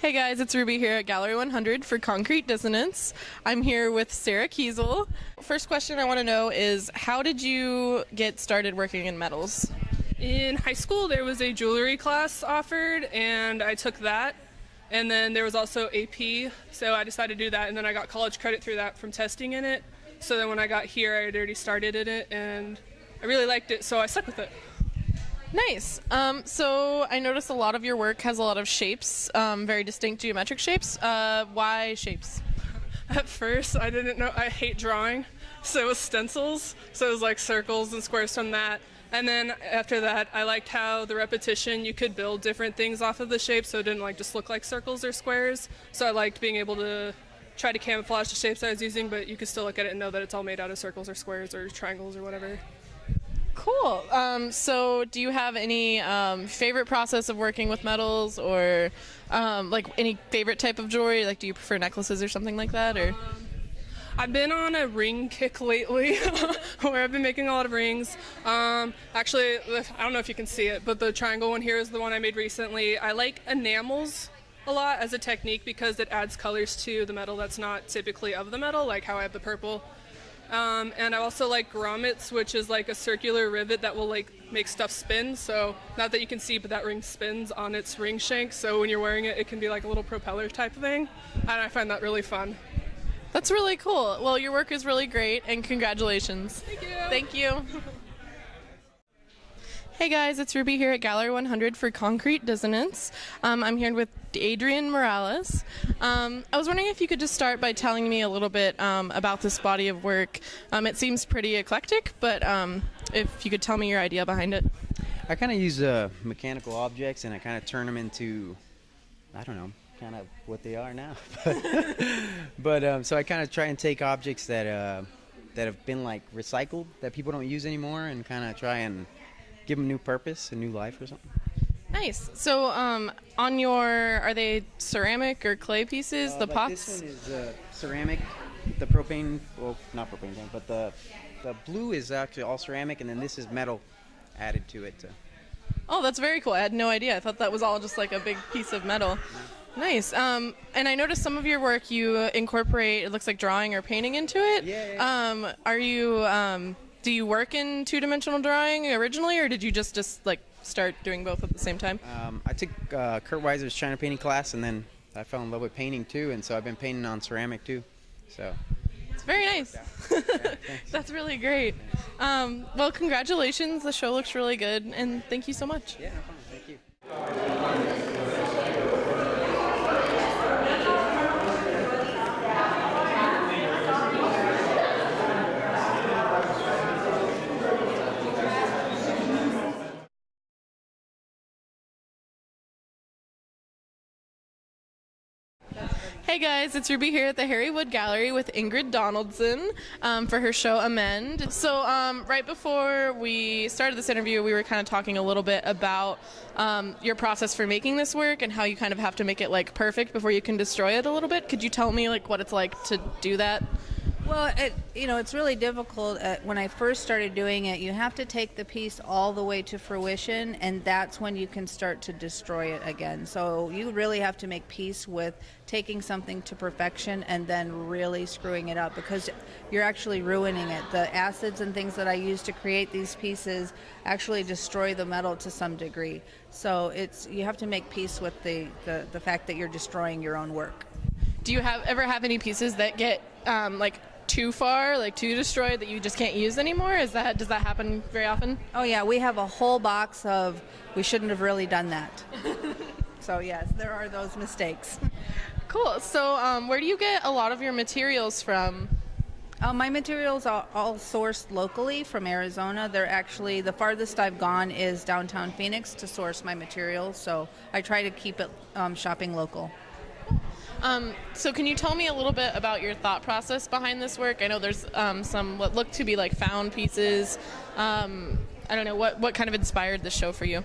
Hey guys, it's Ruby here at Gallery 100 for Concrete Dissonance. I'm here with Sarah Kiesel. First question I want to know is, how did you get started working in metals? In high school, there was a jewelry class offered, and I took that. And then there was also AP, so I decided to do that, and then I got college credit through that from testing in it. So then when I got here, I had already started in it, and I really liked it, so I stuck with it. Nice. So I noticed a lot of your work has a lot of shapes, very distinct geometric shapes. Why shapes? At first, I didn't know. I hate drawing, so it was stencils. So it was like circles and squares from that. And then after that, I liked how the repetition, you could build different things off of the shape, so it didn't like just look like circles or squares. So I liked being able to try to camouflage the shapes I was using, but you could still look at it and know that it's all made out of circles or squares or triangles or whatever. Cool. So do you have any favorite process of working with metals, or like any favorite type of jewelry? Like, do you prefer necklaces or something like that, or? I've been on a ring kick lately where I've been making a lot of rings. Actually, I don't know if you can see it, but the triangle one here is the one I made recently. I like enamels a lot as a technique because it adds colors to the metal that's not typically of the metal, like how I have the purple. And I also like grommets, which is like a circular rivet that will like make stuff spin. So not that you can see, but that ring spins on its ring shank. So when you're wearing it, it can be like a little propeller type of thing. And I find that really fun. That's really cool. Well, your work is really great, and congratulations. Thank you. Thank you. Hey guys, it's Ruby here at Gallery 100 for Concrete Dissonance. I'm here with Adrian Morales. I was wondering if you could just start by telling me a little bit about this body of work. It seems pretty eclectic, but if you could tell me your idea behind it. I kind of use mechanical objects and I kind of turn them into, I don't know, kind of what they are now. But so I kind of try and take objects that have been like recycled, that people don't use anymore, and kind of try and give them new purpose, a new life or something. Nice. So on your, are they ceramic or clay pieces, the like pots? This one is ceramic. The propane, well, not propane tank, but the blue is actually all ceramic, and then this is metal added to it. Oh, that's very cool. I had no idea. I thought that was all just like a big piece of metal. Nice. And I noticed some of your work you incorporate, it looks like drawing or painting into it. Yeah. Are you, do you work in two-dimensional drawing originally, or did you just like start doing both at the same time? I took Kurt Weiser's China painting class, and then I fell in love with painting too, and so I've been painting on ceramic too. So it's very nice. Yeah, That's really great. Well, congratulations. The show looks really good, and thank you so much. Yeah, no problem. Thank you. Hey guys, it's Ruby here at the Harry Wood Gallery with Ingrid Donaldson for her show Amend. So right before we started this interview, we were kind of talking a little bit about your process for making this work and how you kind of have to make it like perfect before you can destroy it a little bit. Could you tell me like what it's like to do that? Well, it's really difficult. When I first started doing it, you have to take the piece all the way to fruition, and that's when you can start to destroy it again. So you really have to make peace with taking something to perfection and then really screwing it up, because you're actually ruining it. The acids and things that I use to create these pieces actually destroy the metal to some degree. So you have to make peace with the fact that you're destroying your own work. Do you ever have any pieces that get like too far, like too destroyed, that you just can't use anymore? Does that happen very often? Oh yeah, we have a whole box of we shouldn't have really done that. So yes, there are those mistakes. Cool. So where do you get a lot of your materials from? My materials are all sourced locally from Arizona. They're actually, the farthest I've gone is downtown Phoenix to source my materials, so I try to keep it shopping local. So can you tell me a little bit about your thought process behind this work? I know there's some what look to be like found pieces. I don't know, what kind of inspired this show for you?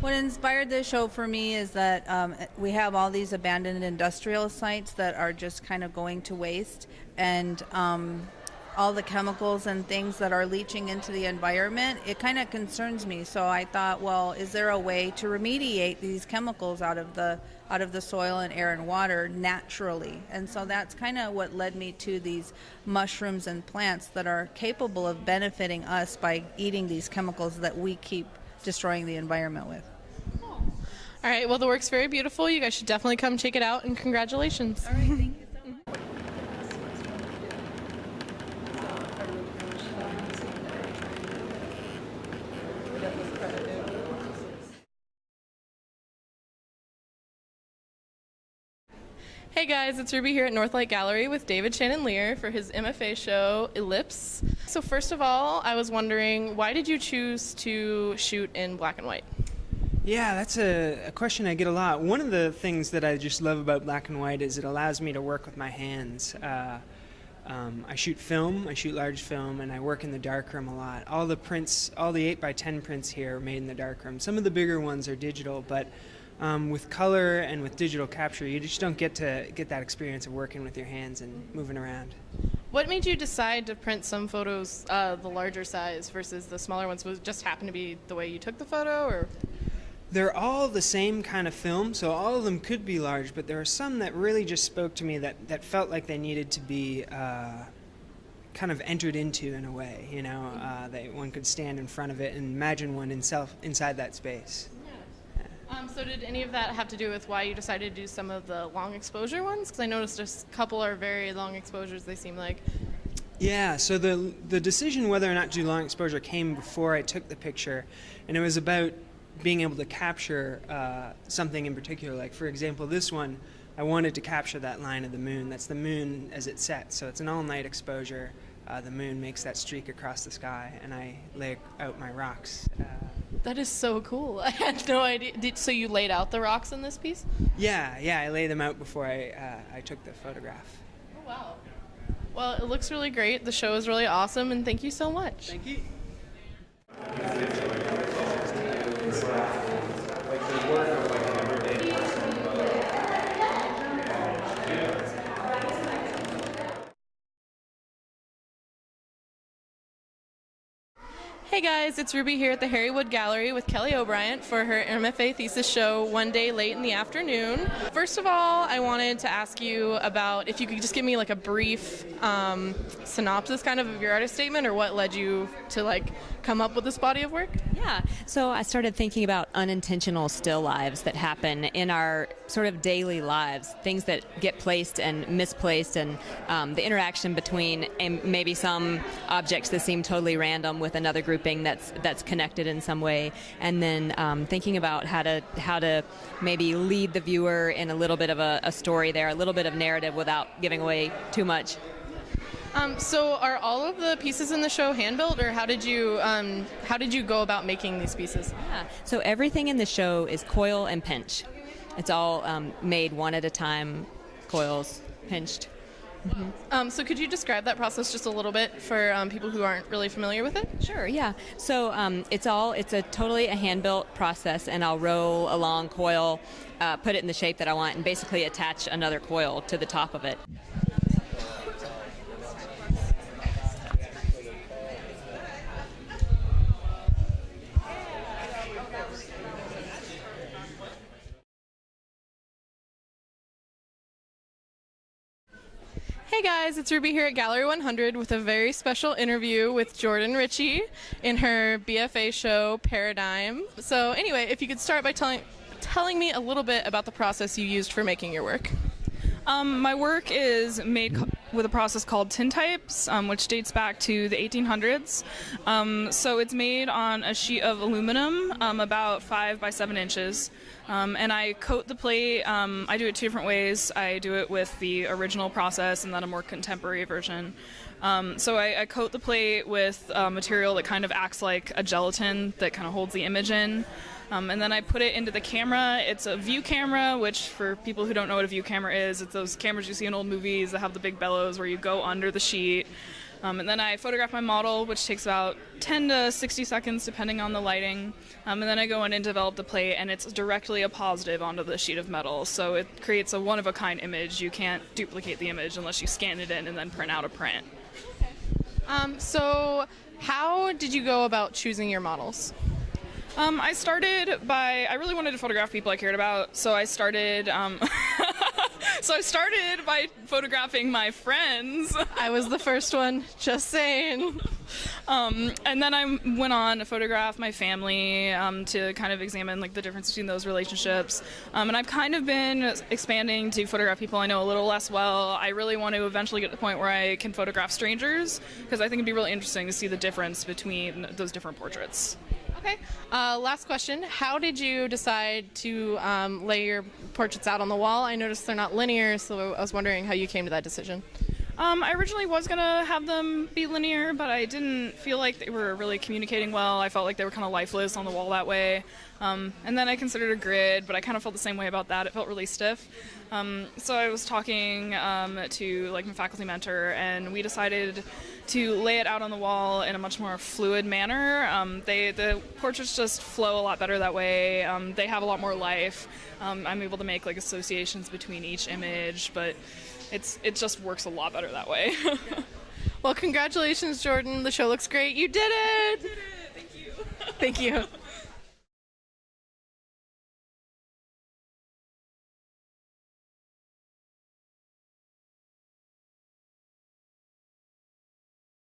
What inspired this show for me is that we have all these abandoned industrial sites that are just kind of going to waste, and all the chemicals and things that are leaching into the environment, it kind of concerns me. So I thought, well, is there a way to remediate these chemicals out of the soil and air and water naturally? And so that's kind of what led me to these mushrooms and plants that are capable of benefiting us by eating these chemicals that we keep destroying the environment with. All right, well, the work's very beautiful. You guys should definitely come check it out, and congratulations. All right, thank you so much. Hey guys, it's Ruby here at Northlight Gallery with David Shannon Lear for his MFA show, Ellipse. So first of all, I was wondering, why did you choose to shoot in black and white? Yeah, that's a question I get a lot. One of the things that I just love about black and white is it allows me to work with my hands. I shoot film, I shoot large film, and I work in the darkroom a lot. All the prints, all the 8x10 prints here are made in the darkroom. Some of the bigger ones are digital, but with color and with digital capture, you just don't get that experience of working with your hands and moving around. What made you decide to print some photos the larger size versus the smaller ones? Was it just happen to be the way you took the photo, or? They're all the same kind of film, so all of them could be large, but there are some that really just spoke to me that felt like they needed to be kind of entered into in a way, you know, that one could stand in front of it and imagine one inside that space. So did any of that have to do with why you decided to do some of the long exposure ones? Because I noticed a couple are very long exposures, they seem like. Yeah, so the decision whether or not to do long exposure came before I took the picture, and it was about being able to capture something in particular. Like, for example, this one, I wanted to capture that line of the moon. That's the moon as it sets, so it's an all-night exposure. The moon makes that streak across the sky, and I lay out my rocks. That is so cool. I had no idea. So you laid out the rocks in this piece? Yeah, I lay them out before I took the photograph. Oh, wow. Well, it looks really great. The show is really awesome, and thank you so much. Thank you. Hey guys, it's Ruby here at the Harry Wood Gallery with Kelly O'Brien for her MFA thesis show One Day Late in the Afternoon. First of all, I wanted to ask you about if you could just give me like a brief synopsis kind of your artist statement, or what led you to come up with this body of work? Yeah, so I started thinking about unintentional still lives that happen in our sort of daily lives, things that get placed and misplaced, and the interaction between maybe some objects that seem totally random with another grouping that's connected in some way, and then thinking about how to maybe lead the viewer in a little bit of a story there, a little bit of narrative without giving away too much. So are all of the pieces in the show hand-built, or how did you go about making these pieces? Yeah. So everything in the show is coil and pinch. It's all made one at a time, coils, pinched. Mm-hmm. So could you describe that process just a little bit for people who aren't really familiar with it? Sure, yeah. So it's totally a hand-built process, and I'll roll a long coil, put it in the shape that I want, and basically attach another coil to the top of it. Hey guys, it's Ruby here at Gallery 100 with a very special interview with Jordyn Richey in her BFA show Paradigm. So anyway, if you could start by telling me a little bit about the process you used for making your work. My work is made with a process called tintypes, which dates back to the 1800s. So it's made on a sheet of aluminum, about 5 by 7 inches. And I coat the plate. I do it 2 different ways. I do it with the original process and then a more contemporary version. So I coat the plate with material that kind of acts like a gelatin that kind of holds the image in. And then I put it into the camera. It's a view camera, which for people who don't know what a view camera is, it's those cameras you see in old movies that have the big bellows where you go under the sheet. And then I photograph my model, which takes about 10 to 60 seconds depending on the lighting. And then I go in and develop the plate, and it's directly a positive onto the sheet of metal. So it creates a one-of-a-kind image. You can't duplicate the image unless you scan it in and then print out a print. So how did you go about choosing your models? I really wanted to photograph people I cared about, so I started by photographing my friends. I was the first one, just saying. And then I went on to photograph my family to kind of examine like the difference between those relationships. And I've kind of been expanding to photograph people I know a little less well. I really want to eventually get to the point where I can photograph strangers, because I think it'd be really interesting to see the difference between those different portraits. Okay. Last question. How did you decide to lay your portraits out on the wall? I noticed they're not linear, so I was wondering how you came to that decision. I originally was going to have them be linear, but I didn't feel like they were really communicating well. I felt like they were kind of lifeless on the wall that way. And then I considered a grid, but I kind of felt the same way about that. It felt really stiff. So I was talking to like my faculty mentor, and we decided to lay it out on the wall in a much more fluid manner. The portraits just flow a lot better that way. They have a lot more life. I'm able to make like associations between each image, but it just works a lot better that way. Well, congratulations, Jordyn. The show looks great. You did it! Thank you. Thank you.